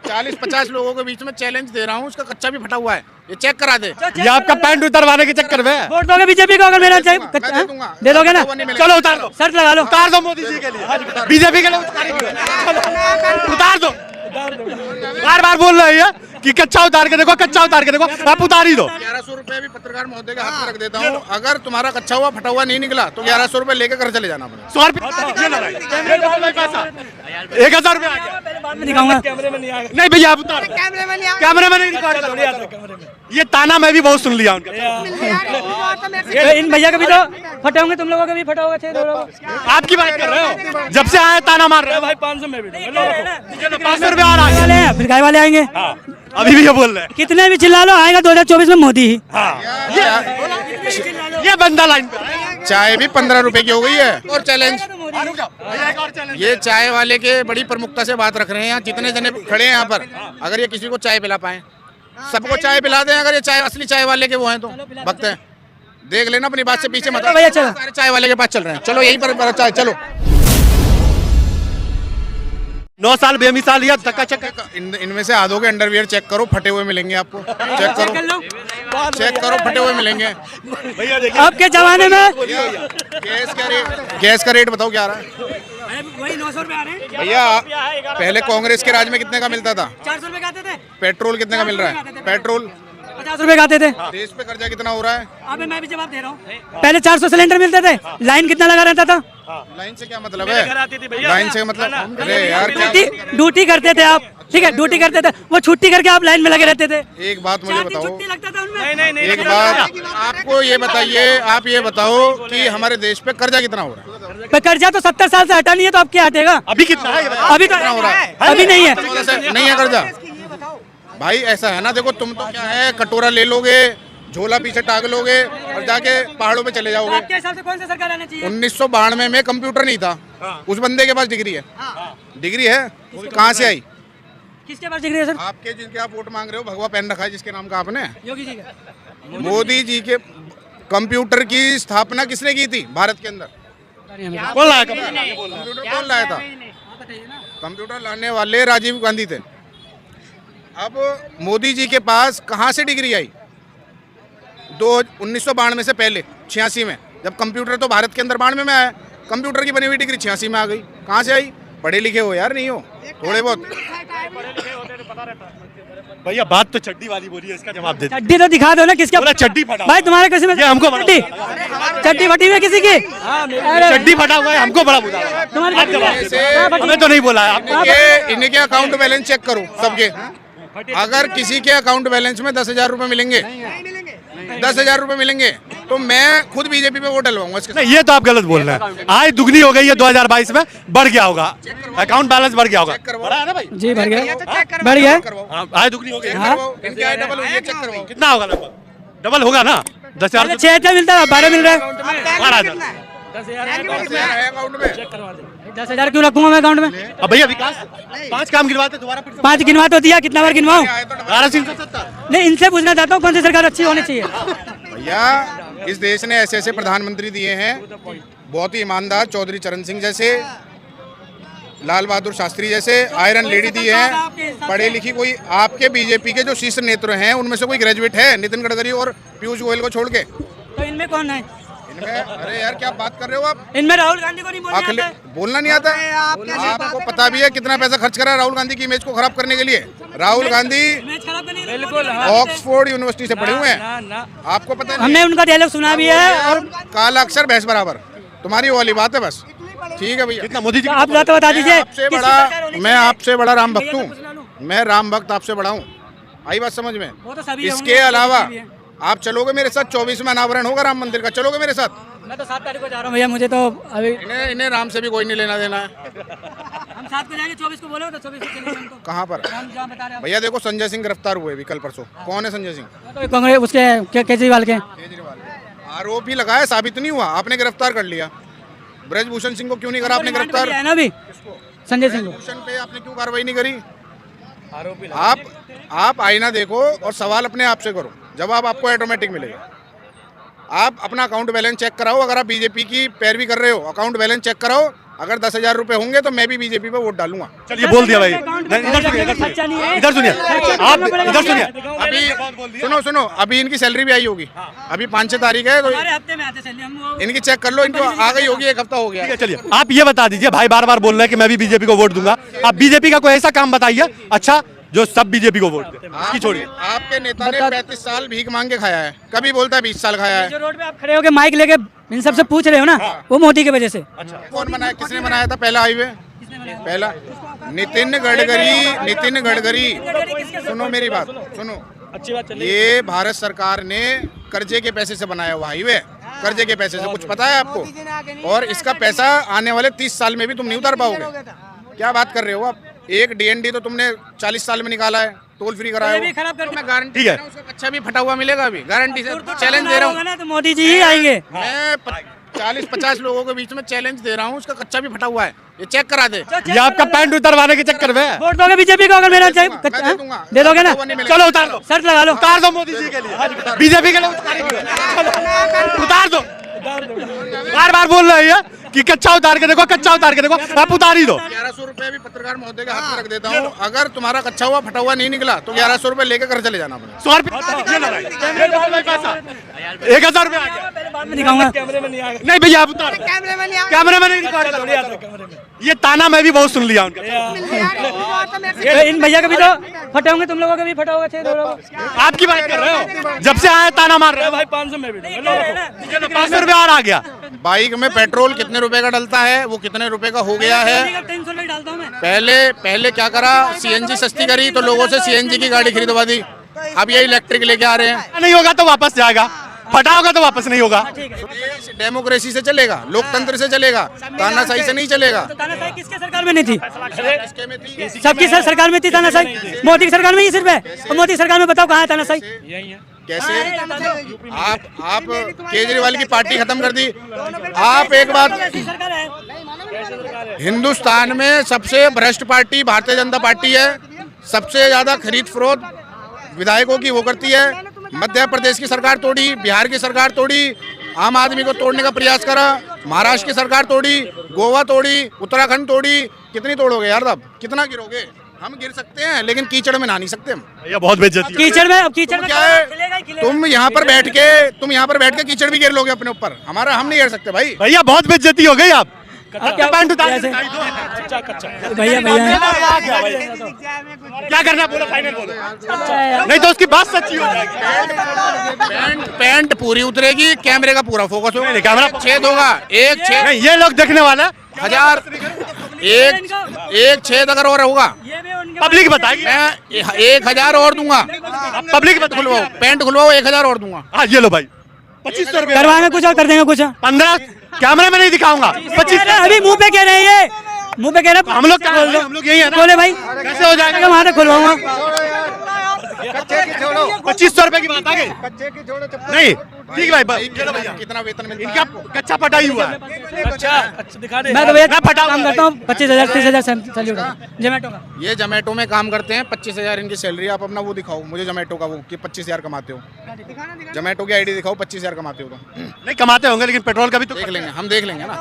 40-50 लोगों के बीच में चैलेंज दे रहा हूँ, उसका कच्चा भी फटा हुआ है, ये चेक करा दे। ये आपका पैंट उतरवाने के चक्कर में वोट दोगे बीजेपी को अगर मेरा चाहिए मैं दे दूंगा। दे दोगे ना? फटा हुआ नहीं मिलेगा। चलो उतार दो, शर्त लगा लो। उतार दो मोदी जी के लिए, बीजेपी के लिए उतार दो। बार बार बोल रहे हैं कि कच्चा उतार के देखो, कच्चा उतार के देखो, आप उतार ही दो। 1100 रुपए भी पत्रकार महोदय के हाथ में रख देता हूँ, अगर तुम्हारा कच्चा हुआ फटा हुआ नहीं निकला तो 1100 रुपए लेके घर चले जाना अपने। 100 रुपये ये लगाइए, 1000 रुपये आ गया। बाद में दिखाऊंगा। नहीं भैया आप उतार, कैमरे में नहीं रिकॉर्ड। ये ताना मैं भी बहुत सुन लिया उनका। इन भैया का भी तो फटे होंगे, तुम लोगों का भी फटा होगा। 6 आपकी बात कर रहे हो, जब से आए ताना मार रहे हो भाई। 500 में भी 500 रुपये आ रहा वाले हैं, फिर गाय वाले आएंगे। अभी भी ये बोल रहे हैं। कितने भी चिल्ला लो, आएगा 2024 में मोदी ही। ये बंदा लाइन पे। चाय भी 15 रुपए की हो गई है। और चैलेंज, ये चाय वाले के बड़ी प्रमुखता से बात रख रहे हैं, यहाँ जितने जने खड़े हैं यहाँ पर, अगर ये किसी को चाय पिला पाए, सबको चाय पिला दें, अगर ये चाय असली चाय वाले के वो हैं तो भक्त हैं। देख लेना, अपनी बात से पीछे मत। भैया चलो, सारे चाय वाले के पास चल रहे हैं, चलो यहीं पर चाय। चलो 9 साल बेमिसाल या चकाचक। इनमें से आधों के अंडरवियर चेक करो, फटे हुए मिलेंगे आपको। चेक करो, चेक करो, फटे हुए मिलेंगे। अब के जमाने में गैस का रेट बताओ क्या आ रहा है वही 900 रुपए आ रहे हैं भैया? पहले कांग्रेस के राज में कितने का मिलता था? 400 रुपए खाते थे। पेट्रोल कितने का मिल रहा है? पेट्रोल 50 रुपए खाते थे। देश पे कर्जा कितना हो रहा है? अबे मैं भी जवाब दे रहा हूँ। पहले 400 सिलेंडर मिलते थे, लाइन कितना लगा रहता था? लाइन से क्या मतलब है? लाइन से मतलब, अरे यार ड्यूटी करते थे आप, ठीक है, ड्यूटी करते थे, वो छुट्टी करके आप लाइन में लगे रहते थे। एक बात मुझे बताओ, छुट्टी लगता था उनमें। नहीं, एक बात आपको ये बताइए, आप ये बताओ कि हमारे देश पे कर्जा कितना हो रहा है? पर कर्जा तो 70 साल से हटा नहीं है, तो अब क्या हटेगा? अभी कितना है? अभी तो हो रहा है? अभी नहीं है। नहीं है कर्जा भाई, ऐसा है ना, देखो तुम तो क्या है, कटोरा ले लोगे, झोला पीछे टांग लोगे और जाके पहाड़ों पे चले जाओगे। आपके हिसाब से कौन सी सरकार आनी चाहिए? 1992 में कंप्यूटर नहीं था, उस बंदे के पास डिग्री है। डिग्री है, कहाँ से आई? किसके पास डिग्री है सर? आपके जिनके आप वोट मांग रहे हो, भगवा पेन रखा है जिसके नाम का आपने, योगी जी का। मोदी जी के। कंप्यूटर की स्थापना किसने की थी भारत के अंदर? कौन लाया? कंप्यूटर कौन लाया था? कंप्यूटर लाने वाले राजीव गांधी थे। अब मोदी जी के पास कहाँ से डिग्री आई? 1992 से पहले 86 में, जब कंप्यूटर तो भारत के अंदर 92 में आया, कंप्यूटर की बनी हुई डिग्री 86 में आ गई। कहाँ से आई? पढ़े लिखे हो यार, नहीं हो थोड़े बहुत? भैया बात तो चड्डी वाली बोली है, इसका जवाब दे। चड्डी तो दिखा दो ना, किसका? बोला चड्डी फटा भाई तुम्हारे किसी में ये हमको बड़ा चड्डी फटी हुई है किसी की? चड्डी फटा हुआ है, हमको बड़ा बुरा लगा। तुम्हारी आप जवाब, हमें तो नहीं बोला है आपने। इनके अकाउंट बैलेंस चेक करो सबके। अगर किसी के अकाउंट बैलेंस में 10,000 रुपए मिलेंगे, 10,000 रुपए मिलेंगे, तो मैं खुद बीजेपी पे वोट डलवाऊंगा इसके। नहीं, ये तो आप गलत बोल रहे हैं। आय दुगनी हो गई है, 2022 में बढ़ गया होगा, अकाउंट बैलेंस बढ़ गया होगा। बढ़ा है ना भाई? जी बढ़ गया, बढ़ गया। आय दुगनी हो गई है। इनके आय डबल हुई है, चेक करवाओ। कितना होगा लगभग? डबल होगा ना? 10,000 6 हजार मिलता है, 12 मिल रहा है। 12,000 अकाउंट में 10,000 क्यों रखूंगा मैं अकाउंट में? अब भैया विकास 5 काम गिनवाते दोबारा फिर से। 5 गिनवा तो दिया, कितना बार गिनवाऊं? 12,370। नहीं, इनसे पूछना चाहता हूँ कौन सी सरकार अच्छी होनी चाहिए। भैया इस देश ने ऐसे ऐसे प्रधानमंत्री दिए हैं, बहुत ही ईमानदार, चौधरी चरण सिंह जैसे, लाल बहादुर शास्त्री जैसे, आयरन लेडी दी है, पढ़े लिखी। कोई आपके बीजेपी के जो शीर्ष नेतृत्व हैं उनमें से कोई ग्रेजुएट है? नितिन गडकरी और पीयूष गोयल को छोड़ के। तो इनमें कौन है? इनमें, अरे यार क्या बात कर रहे हो आप? इनमें राहुल गांधी को नहीं बोलना आता है? बोलना नहीं आता? आपको पता भी है कितना पैसा खर्च करा राहुल गांधी की इमेज को खराब करने के लिए? राहुल गांधी इमेज खराब करने के लिए? बिल्कुल, ऑक्सफोर्ड यूनिवर्सिटी से पढ़े हुए हैं, आपको पता नहीं? हमने उनका डायलॉग सुना भी है। और काला अक्षर भैंस बराबर, तुम्हारी वो वाली बात है बस। ठीक है भैया, कितना मोदी जी? आप बात बता दीजिए। आपसे बड़ा, मैं आपसे बड़ा राम भक्त हूँ, मैं राम भक्त आपसे बड़ा हूँ, आई बात समझ में? वो तो सभी इसके अलावा आप चलोगे मेरे साथ? 24 में अनावरण होगा राम मंदिर का, चलोगे मेरे साथ? मैं तो 7 तारीख को जा रहा हूँ भैया, मुझे तो अभी इन्हें राम से भी कोई नहीं लेना देना है। हम 7 को जाएंगे, 24 को बोले तो 24 को चलेंगे हम तो। कहाँ पर? हम जहाँ बता रहे हैं। भैया देखो, संजय सिंह गिरफ्तार हुए अभी कल परसों। कौन है संजय सिंह? तो कांग्रेस उसके केजरीवाल के आरोप ही लगाया, साबित नहीं हुआ, आपने गिरफ्तार कर लिया। ब्रजभूषण सिंह को क्यों नहीं करा आपने गिरफ्तार? है ना अभी संजय सिंह को। ब्रजभूषण पे आपने क्यों कार्रवाई नहीं करी? आप आईना देखो और सवाल अपने आप से करो, जवाब आपको ऑटोमेटिक मिलेगा। आप अपना अकाउंट बैलेंस चेक कराओ, अगर आप बीजेपी की पैरवी कर रहे हो, अकाउंट बैलेंस चेक कराओ, अगर 10,000 रुपए होंगे तो मैं भी बीजेपी पे वोट डालूंगा। चलिए बोल दिया भाई। नहीं, इधर सुनिए आप इधर सुनिए। अभी सुनो अभी इनकी सैलरी भी आई होगी, अभी 5-6 तारीख है तो हफ्ते में आते चलिए हम इनकी चेक कर लो, इनको आ गई होगी, 1 हफ्ता हो गया। ठीक है चलिए आप ये बता दीजिए, भाई बार बार बोल रहे हैं कि मैं भी बीजेपी को वोट दूंगा, आप बीजेपी का कोई ऐसा काम बताइए अच्छा जो सब बीजेपी को वोट दे। इसकी छोड़िए, आपके नेता ने 35 साल भीख मांग के खाया है, कभी बोलता है 20 साल खाया है। जो रोड पे आप खड़े होके माइक लेके इन सबसे पूछ रहे हो ना, वो मोदी की वजह से। कौन बनाया, किसने बनाया था पहला हाईवे? पहला नितिन गडकरी। सुनो मेरी बात, सुनो, अच्छी बात चल ये भारत सरकार ने कर्जे के पैसे से बनाया हुआ हाईवे, कर्जे के पैसे से, कुछ पता है आपको? और इसका पैसा आने वाले 30 साल में भी तुम नहीं उतार पाओगे। क्या बात कर रहे हो आप? एक डीएनडी तो तुमने 40 साल में निकाला है, टोल फ्री कराया भी खराब कर, मैं गारंटी ठीक है। उसका कच्चा भी फटा हुआ मिलेगा, अभी गारंटी से चैलेंज दे रहा हूँ। ना तो मोदी जी ही आएंगे। मैं 40-50 लोगों के बीच में चैलेंज दे रहा हूँ, उसका कच्चा भी फटा हुआ है, ये चेक करा दे। ये आपका पैंट उतरवाने के चक्कर में वोट दोगे बीजेपी को? अगर मेरा चाहिए मैं दे दूंगा। दे दोगे ना? वो नहीं मिलेगा। चलो उतार दो, शर्त लगा लो। उतार दो मोदी जी के लिए, बीजेपी के लिए उतार दो। बार बार बोल रहे हैं कि कच्चा उतार के देखो, कच्चा उतार के देखो, आप उतार ही दो। 1100 रुपए भी पत्रकार महोदय के हाथ में रख देता हूँ, अगर तुम्हारा कच्चा हुआ फटा हुआ नहीं निकला तो 1100 रुपए लेकर घर चले जाना अपने। 100 रुपये ये लो भाई, 1,000 रुपये आ गया। बाद में दिखाऊंगा। कैमरे में नहीं आ नहीं भैया आप उतार, कैमरे में नहीं रिकॉर्ड। ये ताना मैं भी बहुत सुन लिया उनका। इन भैया का भी तो फटे होंगे, तुम लोगों के भी फटा होगा। 6 लोगों आपकी बात कर रहे हो, जब से आए ताना मार रहे हो। भाई 500 में भी 500 रुपये और आ गया। बाइक में पेट्रोल कितने रुपए का डलता है, वो कितने रुपए का हो गया है। 300 रुपये डालता हूँ मैं। पहले क्या करा, सीएनजी सस्ती करी तो लोगों से सीएनजी की गाड़ी खरीदवा दी, अब ये इलेक्ट्रिक लेके आ रहे हैं। नहीं होगा तो वापस जाएगा, फटा होगा तो वापस नहीं होगा। देश डेमोक्रेसी से चलेगा, लोकतंत्र से चलेगा, तानाशाही से नहीं चलेगा। तानाशाही किसके सरकार में नहीं थी? इसके में थी। सबकी सरकार में थी तानाशाही, मोदी की सरकार में ही सिर्फ है। और मोदी सरकार में बताओ कहाँ है तानाशाही? यही है। कैसे आप केजरीवाल की पार्टी खत्म कर दी। आप एक बात, सरकार है। हिंदुस्तान में सबसे भ्रष्ट पार्टी भारतीय जनता पार्टी है, सबसे ज्यादा खरीद फरोख्त विधायकों की वो करती है। मध्य प्रदेश की सरकार तोड़ी, बिहार की सरकार तोड़ी, आम आदमी को तोड़ने का प्रयास करा, महाराष्ट्र की सरकार तोड़ी, गोवा तोड़ी, उत्तराखंड तोड़ी। कितनी तोड़ोगे यार, अब कितना गिरोगे? हम गिर सकते हैं लेकिन कीचड़ में नहा नहीं सकते हम। भैया बहुत बेइज्जती है। कीचड़ में, अब कीचड़ में क्या है, तुम यहाँ पर बैठ के कीचड़ भी गिर लोगे अपने ऊपर, हमारा हम नहीं गिर सकते भाई। भैया बहुत बेइज्जती हो गई आप। क्या पैंट उतार के दिखाई दो। कच्चा कच्चा भैया क्या करना है बोलो, फाइनल बोलो, नहीं तो उसकी बात सच्ची हो जाएगी। पैंट पूरी उतरेगी, कैमरे का पूरा फोकस होगा, नहीं, कैमरा छेद होगा, एक छेद नहीं, ये लोग देखने वाले हैं। 1000 एक छेद अगर और होगा, पब्लिक बताएगी। मैं 1000 और दूंगा। पब्लिक खुलवाओ, पैंट खुलवाओ, 1000 और दूंगा। हाँ ये लो भाई, 2500 रुपये करवाएंगे कुछ और कर देंगे कुछ। 15 कैमरे में नहीं दिखाऊंगा, 25। अभी मुंह पे कह रहे हैं, ये मुंह पे कह रहे हैं। हम लोग क्या बोल रहे हैं, हम लोग यही है ना। बोले भाई कैसे हो जाएगा? वहाँ तक खुलवाऊंगा। 2500 रुपए की बात आ गई। नहीं ठीक है भाई, कितना वेतन मिलता इनका है? कच्चा पटा ही हुआ है। अच्छा दिखा दे। मैं तो भैया काम करता हूँ, 25,000 30,000 सैलरी उठा जोमेटो का। ये जोमेटो में काम करते हैं, 25,000 इनकी सैलरी। आप अपना वो दिखाओ मुझे जोमेटो का, वो कि 25,000 कमाते हो। जोमेटो की आईडी दिखाओ, 25,000 कमाते हो तो नहीं कमाते होंगे, लेकिन पेट्रोल का भी तो देख लेंगे, हम देख लेंगे ना।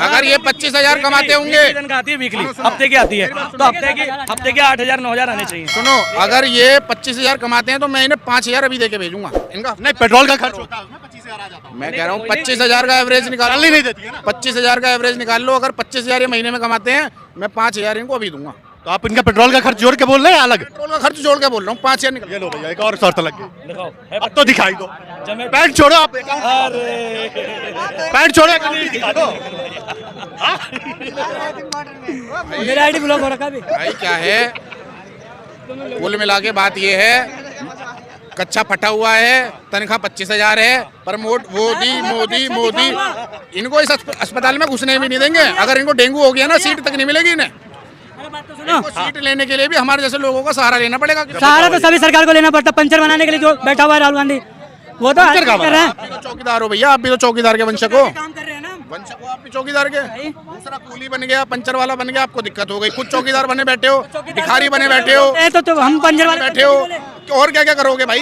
अगर ये 25,000 कमाते होंगे, दिन का आती है वीकली, हफ्ते की आती है, तो हफ्ते के 8,000 9,000 आने चाहिए। सुनो, अगर ये 25,000 कमाते हैं तो मैं इन्हें 5,000 अभी देके भेजूंगा इनका। नहीं पेट्रोल का खर्च होता है उसमें 25,000 आ जाता है। मैं कह रहा हूँ 25,000 का एवरेज निकाल, सैलरी नहीं देती है ना। 25,000 का एवरेज निकाल लो। अगर 25,000 ये महीने में कमाते हैं, मैं 5,000 इनको अभी दूंगा। तो आप इनका पेट्रोल का खर्च जोड़ के बोल रहे हैं अलग? पेट्रोल का खर्च जोड़ के बोल रहा हूँ, 5,000 निकल। ये लो भैया, एक और शर्त लग गई। दिखाओ। अब तो दिखाई दो, जोमेटो। पैंट छोड़ो आप, अरे पैंट छोड़ो अकाउंट दिखा दो। मेरा आईडी ब्लॉक हो रखा है अभी। भाई क्या है, कुल मिला के बात ये है, कच्चा फटा हुआ है, तनख्वाह 25,000 है, पर मोदी इनको इस अस्पताल में घुसने भी नहीं देंगे। अगर इनको डेंगू हो गया ना, सीट तक नहीं मिलेगी इन्हें। इनको सीट लेने के लिए भी हमारे जैसे लोगों का सहारा लेना पड़ेगा। सहारा तो सभी सरकार को लेना पड़ता। पंचर बनाने के लिए जो बैठा हुआ है राहुल गांधी, वो तो कर रहे हैं। आप भी तो चौकीदार हो भैया, आप भी तो चौकीदार के वंशक हो। काम कर रहे हैं ना। वंशक हो आप भी चौकीदार के। दूसरा कूली बन गया, पंचर वाला बन गया, आपको दिक्कत हो गई। खुद चौकीदार बने बैठे हो, भिखारी बने बैठे हो, तो हम पंचर वाले बैठे हो, और क्या क्या करोगे भाई?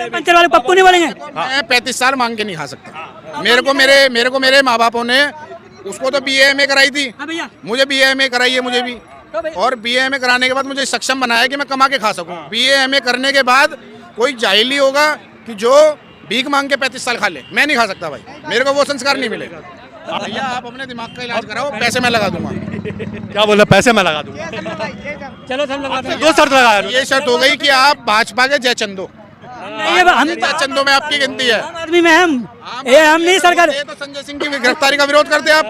पंचर वाले पप्पू नहीं बोलेंगे। मैं 35 साल मांग के नहीं खा सकता। मेरे को मेरे माँ बापों ने उसको तो BA MA कराई थी, हाँ भैया मुझे BA MA कराई है मुझे भी, तो भाई- और BA MA कराने के बाद मुझे सक्षम बनाया कि मैं कमा के खा सकूं। BA MA करने के बाद कोई जाहिल ही होगा कि जो भीख मांग के 35 साल खा ले, मैं नहीं खा सकता भाई, मेरे को वो संस्कार नहीं मिले। भैया आप अपने दिमाग का इलाज कराओ, पैसे मैं लगा दूंगा। क्या बोल रहे, पैसे मैं लगा दूंगा। चलो सब लगा दो। दो शर्त लगाया ये शर्त हो गई कि आप भाजपा के जयचंदो, नहीं, ये हम जयचंदो में आपकी गिनती है। आम आदमी में हम ये हम नहीं सरकार ये तो संजय सिंह की गिरफ्तारी का विरोध करते आप।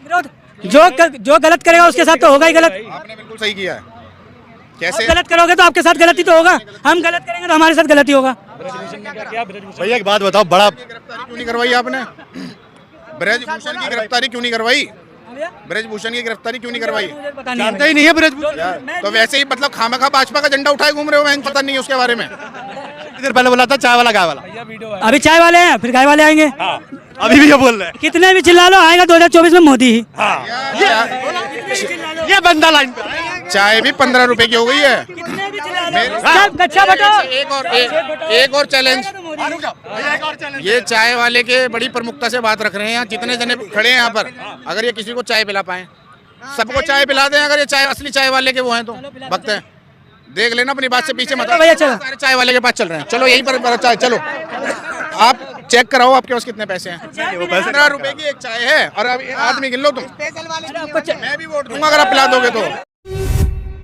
विरोध जो गलत करेगा उसके साथ तो होगा ही गलत। आपने बिल्कुल सही किया है। आप कैसे? गलत करोगे तो आपके साथ गलती तो होगा, हम गलत करेंगे तो हमारे साथ गलती होगा। भैया एक बात बताओ, बड़ा गिरफ्तारी क्यों नहीं करवाई आपने? ब्रजभूषण की गिरफ्तारी क्यों नहीं करवाई? ब्रजभूषण की गिरफ्तारी क्यों नहीं करवाई? मुझे पता नहीं जानते है। ही नहीं है ब्रजभूषण। तो वैसे ही मतलब खामखा भाजपा का झंडा उठाए घूम रहे हो, मैं पता नहीं है उसके बारे में। इधर पहले बोला था चाय वाला गाय वाला, अभी चाय वाले हैं फिर गाय वाले आएंगे। अभी भी ये बोल रहे कितने भी चिल्ला लो, आएगा 2024 में मोदी ही। हैं। ये बंदा लाइन पे चाय भी 15 रुपए की हो गई है। कितने भी चिल्ला लो, मेरे- सब कच्चा बटो। एक और चैलेंज, ये चाय वाले के बड़ी प्रमुखता से बात रख रहे हैं। यहाँ जितने जने खड़े हैं यहाँ पर, अगर ये किसी को चाय पिला पाए, सबको चाय पिला दें, अगर ये चाय असली चाय वाले के वो हैं तो भक्त हैं। देख लेना, अपनी बात से पीछे मत। भैया चलो। सारे चाय वाले के पास चल रहे हैं, चलो यहीं पर चाय। चलो आप चेक कराओ आपके पास कितने पैसे हैं। 15 रुपए की एक चाय है, और अब आदमी गिन लो तुम। मैं भी वोट दूंगा अगर आप पिला दोगे तो।